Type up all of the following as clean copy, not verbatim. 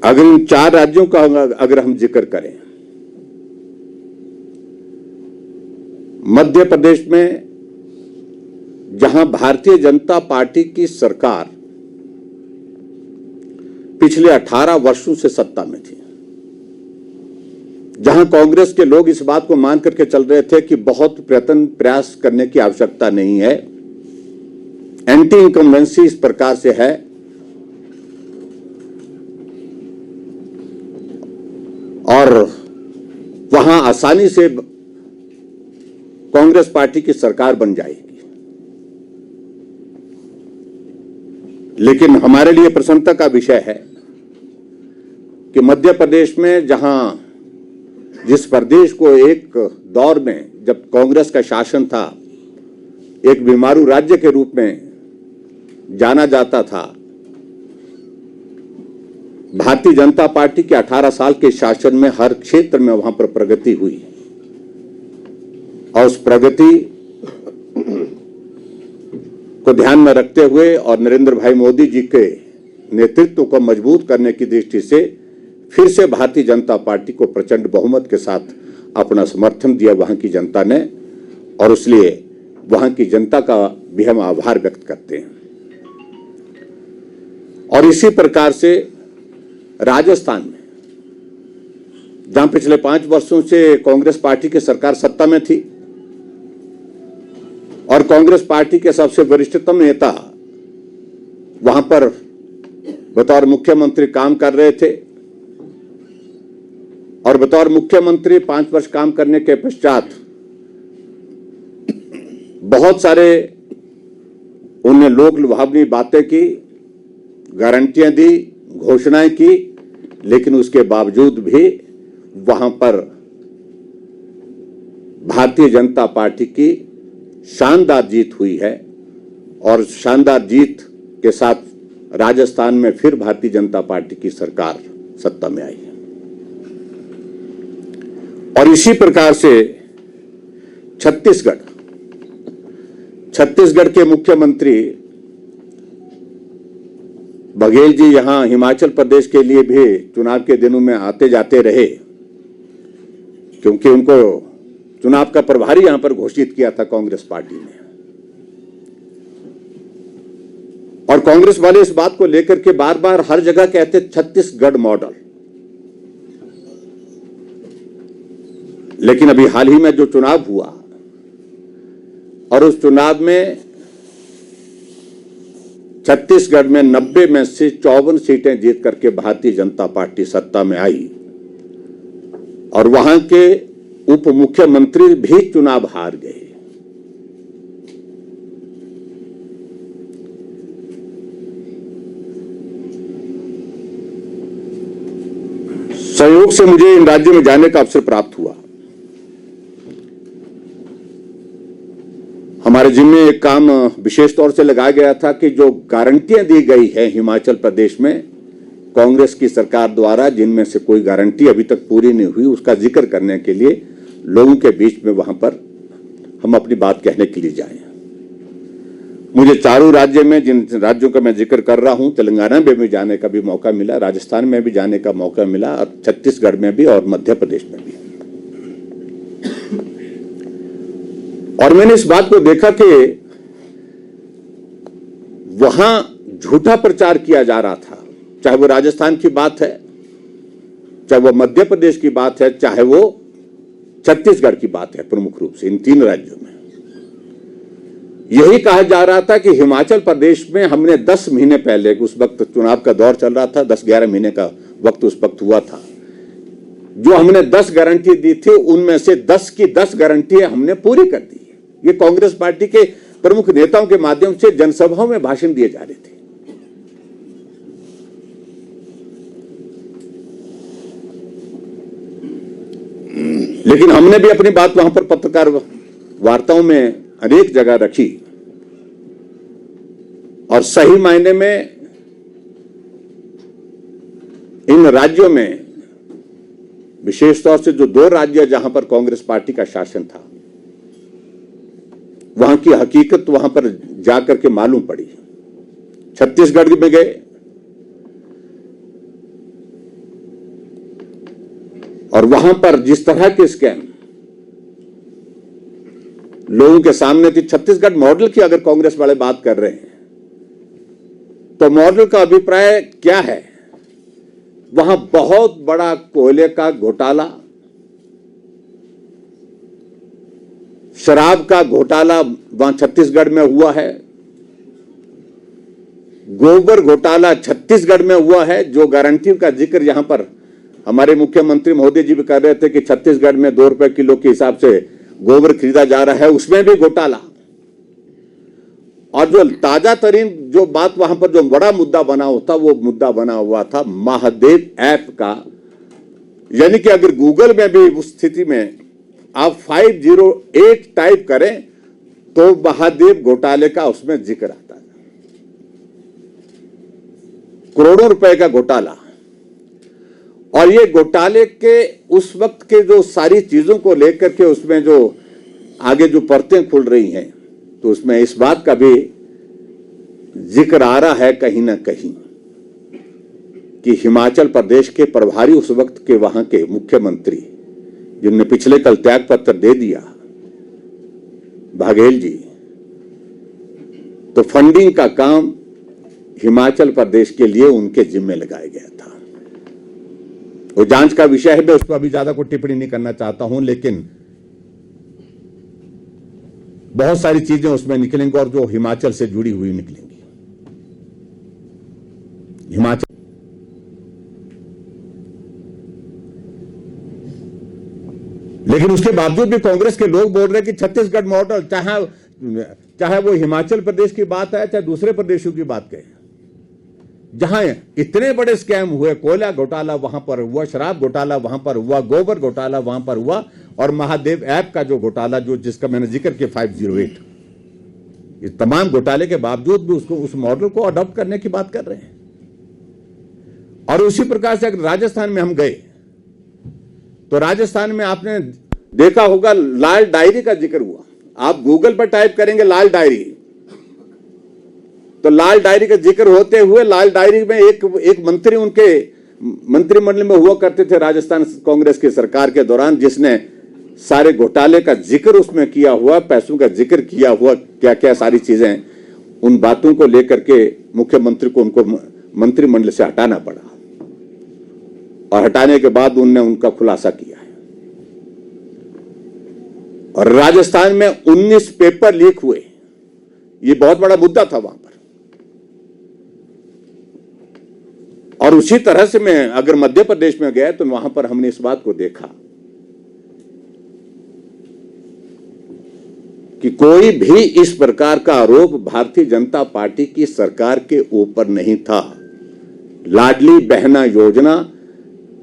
अगर इन 4 राज्यों का अगर हम जिक्र करें, मध्य प्रदेश में जहां भारतीय जनता पार्टी की सरकार पिछले 18 वर्षों से सत्ता में थी, जहां कांग्रेस के लोग इस बात को मान करके चल रहे थे कि बहुत प्रयास करने की आवश्यकता नहीं है, एंटी इनकम्बेंसी इस प्रकार से है, और वहां आसानी से कांग्रेस पार्टी की सरकार बन जाएगी। लेकिन हमारे लिए प्रसन्नता का विषय है कि मध्य प्रदेश में जिस प्रदेश को एक दौर में जब कांग्रेस का शासन था एक बीमारू राज्य के रूप में जाना जाता था, भारतीय जनता पार्टी के 18 साल के शासन में हर क्षेत्र में वहां पर प्रगति हुई और उस प्रगति को ध्यान में रखते हुए और नरेंद्र भाई मोदी जी के नेतृत्व को मजबूत करने की दृष्टि से फिर से भारतीय जनता पार्टी को प्रचंड बहुमत के साथ अपना समर्थन दिया वहां की जनता ने, और इसलिए वहां की जनता का भी हम आभार व्यक्त करते हैं। और इसी प्रकार से राजस्थान में जहां पिछले 5 वर्षों से कांग्रेस पार्टी की सरकार सत्ता में थी और कांग्रेस पार्टी के सबसे वरिष्ठतम नेता वहां पर बतौर मुख्यमंत्री काम कर रहे थे, और बतौर मुख्यमंत्री 5 वर्ष काम करने के पश्चात बहुत सारे उन्हें लोक लुभावनी बातें की, गारंटियां दी, घोषणाएं की, लेकिन उसके बावजूद भी वहां पर भारतीय जनता पार्टी की शानदार जीत हुई है, और शानदार जीत के साथ राजस्थान में फिर भारतीय जनता पार्टी की सरकार सत्ता में आई है। और इसी प्रकार से छत्तीसगढ़ के मुख्यमंत्री बघेल जी यहां हिमाचल प्रदेश के लिए भी चुनाव के दिनों में आते जाते रहे, क्योंकि उनको चुनाव का प्रभारी यहां पर घोषित किया था कांग्रेस पार्टी ने। और कांग्रेस वाले इस बात को लेकर के बार बार हर जगह कहते छत्तीसगढ़ मॉडल, लेकिन अभी हाल ही में जो चुनाव हुआ और उस चुनाव में छत्तीसगढ़ में 90 में से 54 सीटें जीत करके भारतीय जनता पार्टी सत्ता में आई, और वहां के उप मुख्यमंत्री भी चुनाव हार गए। संयोग से मुझे इन राज्यों में जाने का अवसर प्राप्त हुआ। हमारे जिम्मे एक काम विशेष तौर से लगाया गया था कि जो गारंटियां दी गई है हिमाचल प्रदेश में कांग्रेस की सरकार द्वारा, जिनमें से कोई गारंटी अभी तक पूरी नहीं हुई, उसका जिक्र करने के लिए लोगों के बीच में वहां पर हम अपनी बात कहने के लिए जाएं। मुझे चारों राज्य में, जिन राज्यों का मैं जिक्र कर रहा हूं, तेलंगाना में भी जाने का भी मौका मिला, राजस्थान में भी जाने का मौका मिला, और छत्तीसगढ़ में भी और मध्य प्रदेश में भी। और मैंने इस बात को देखा कि वहां झूठा प्रचार किया जा रहा था, चाहे वो राजस्थान की बात है, चाहे वो मध्य प्रदेश की बात है, चाहे वो छत्तीसगढ़ की बात है। प्रमुख रूप से इन 3 राज्यों में यही कहा जा रहा था कि हिमाचल प्रदेश में हमने 10 महीने पहले, उस वक्त चुनाव का दौर चल रहा था, 10-11 महीने का वक्त उस वक्त हुआ था, जो हमने 10 गारंटी दी थी उनमें से 10 की 10 गारंटियां हमने पूरी कर दी। ये कांग्रेस पार्टी के प्रमुख नेताओं के माध्यम से जनसभाओं में भाषण दिए जा रहे थे। लेकिन हमने भी अपनी बात वहां पर पत्रकार वार्ताओं में अनेक जगह रखी, और सही मायने में इन राज्यों में, विशेष तौर से जो 2 राज्य जहां पर कांग्रेस पार्टी का शासन था, वहां की हकीकत वहां पर जाकर के मालूम पड़ी। छत्तीसगढ़ में गए और वहां पर जिस तरह के स्कैम लोगों के सामने थी, छत्तीसगढ़ मॉडल की अगर कांग्रेस वाले बात कर रहे हैं तो मॉडल का अभिप्राय क्या है? वहां बहुत बड़ा कोयले का घोटाला, शराब का घोटाला वहां छत्तीसगढ़ में हुआ है, गोबर घोटाला छत्तीसगढ़ में हुआ है, जो गारंटी का जिक्र यहां पर हमारे मुख्यमंत्री महोदय जी भी कर रहे थे कि छत्तीसगढ़ में 2 रुपए किलो के हिसाब से गोबर खरीदा जा रहा है, उसमें भी घोटाला। और जो ताजा तरीन जो बात वहां पर जो बड़ा मुद्दा बना होता, वो मुद्दा बना हुआ था महादेव ऐप का। यानी कि अगर गूगल में भी उस स्थिति में आप 508 टाइप करें तो महादेव घोटाले का उसमें जिक्र आता है। करोड़ों रुपए का घोटाला। और ये घोटाले के उस वक्त के जो सारी चीजों को लेकर के उसमें जो आगे जो परतें खुल रही हैं, तो उसमें इस बात का भी जिक्र आ रहा है कहीं ना कहीं कि हिमाचल प्रदेश के प्रभारी उस वक्त के वहां के मुख्यमंत्री, जिनने पिछले कल त्याग पत्र दे दिया, बघेल जी, तो फंडिंग का काम हिमाचल प्रदेश के लिए उनके जिम्मे लगाया गया था। वो जांच का विषय है, मैं उस पर अभी ज्यादा कोई टिप्पणी नहीं करना चाहता हूं, लेकिन बहुत सारी चीजें उसमें निकलेंगी और जो हिमाचल से जुड़ी हुई निकलेंगी। हिमाचल लेकिन उसके बावजूद भी कांग्रेस के लोग बोल रहे हैं कि छत्तीसगढ़ मॉडल, चाहे वो हिमाचल प्रदेश की बात है चाहे दूसरे प्रदेशों की बात कहें, जहां इतने बड़े स्कैम हुए, कोयला घोटाला वहां पर हुआ, शराब घोटाला वहां पर हुआ, गोबर घोटाला वहां पर हुआ, और महादेव ऐप का जो घोटाला जो जिसका मैंने जिक्र किया 508, इस तमाम घोटाले के बावजूद भी उसको उस मॉडल को अडॉप्ट करने की बात कर रहे हैं। और उसी प्रकार से अगर राजस्थान में हम गए तो राजस्थान में आपने देखा होगा लाल डायरी का जिक्र हुआ। आप गूगल पर टाइप करेंगे लाल डायरी, तो लाल डायरी का जिक्र होते हुए लाल डायरी में एक मंत्री उनके मंत्रिमंडल में हुआ करते थे राजस्थान कांग्रेस की सरकार के दौरान, जिसने सारे घोटाले का जिक्र उसमें किया हुआ, पैसों का जिक्र किया हुआ, क्या क्या सारी चीजें, उन बातों को लेकर के मुख्यमंत्री को उनको मंत्रिमंडल से हटाना पड़ा, और हटाने के बाद उनने उनका खुलासा किया है। और राजस्थान में 19 पेपर लीक हुए, ये बहुत बड़ा मुद्दा था वहां पर। और उसी तरह से मैं अगर मध्य प्रदेश में गया तो वहां पर हमने इस बात को देखा कि कोई भी इस प्रकार का आरोप भारतीय जनता पार्टी की सरकार के ऊपर नहीं था। लाडली बहना योजना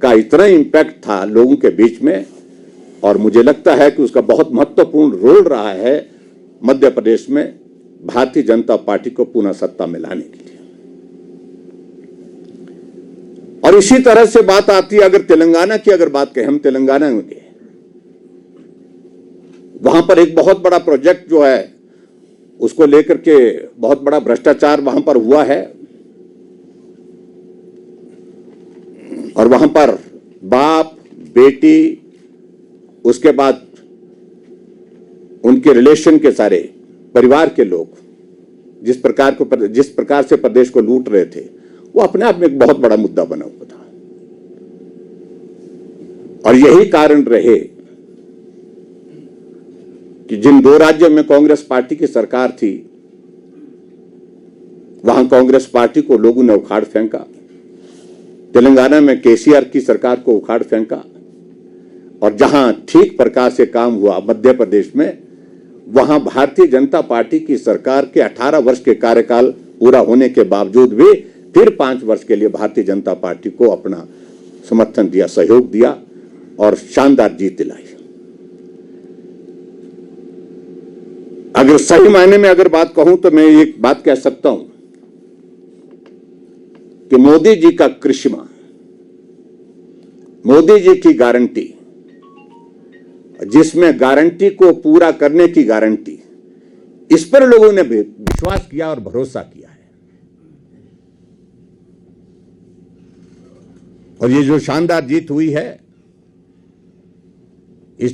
का इतना इंपैक्ट था लोगों के बीच में, और मुझे लगता है कि उसका बहुत महत्वपूर्ण रोल रहा है मध्य प्रदेश में भारतीय जनता पार्टी को पुनः सत्ता में लाने के लिए। और इसी तरह से बात आती है अगर तेलंगाना की अगर बात करें, हम तेलंगाना में गए, वहां पर एक बहुत बड़ा प्रोजेक्ट जो है उसको लेकर के बहुत बड़ा भ्रष्टाचार वहां पर हुआ है, और वहां पर बाप बेटी, उसके बाद उनके रिलेशन के सारे परिवार के लोग जिस प्रकार से प्रदेश को लूट रहे थे, वो अपने आप में एक बहुत बड़ा मुद्दा बना हुआ था। और यही कारण रहे कि जिन 2 राज्यों में कांग्रेस पार्टी की सरकार थी, वहां कांग्रेस पार्टी को लोगों ने उखाड़ फेंका। तेलंगाना में केसीआर की सरकार को उखाड़ फेंका, और जहां ठीक प्रकार से काम हुआ मध्य प्रदेश में, वहां भारतीय जनता पार्टी की सरकार के 18 वर्ष के कार्यकाल पूरा होने के बावजूद भी फिर 5 वर्ष के लिए भारतीय जनता पार्टी को अपना समर्थन दिया, सहयोग दिया, और शानदार जीत दिलाई। अगर सही मायने में अगर बात कहूं तो मैं एक बात कह सकता हूं कि मोदी जी का करिश्मा, मोदी जी की गारंटी, जिसमें गारंटी को पूरा करने की गारंटी, इस पर लोगों ने विश्वास किया और भरोसा किया है। और ये जो शानदार जीत हुई है,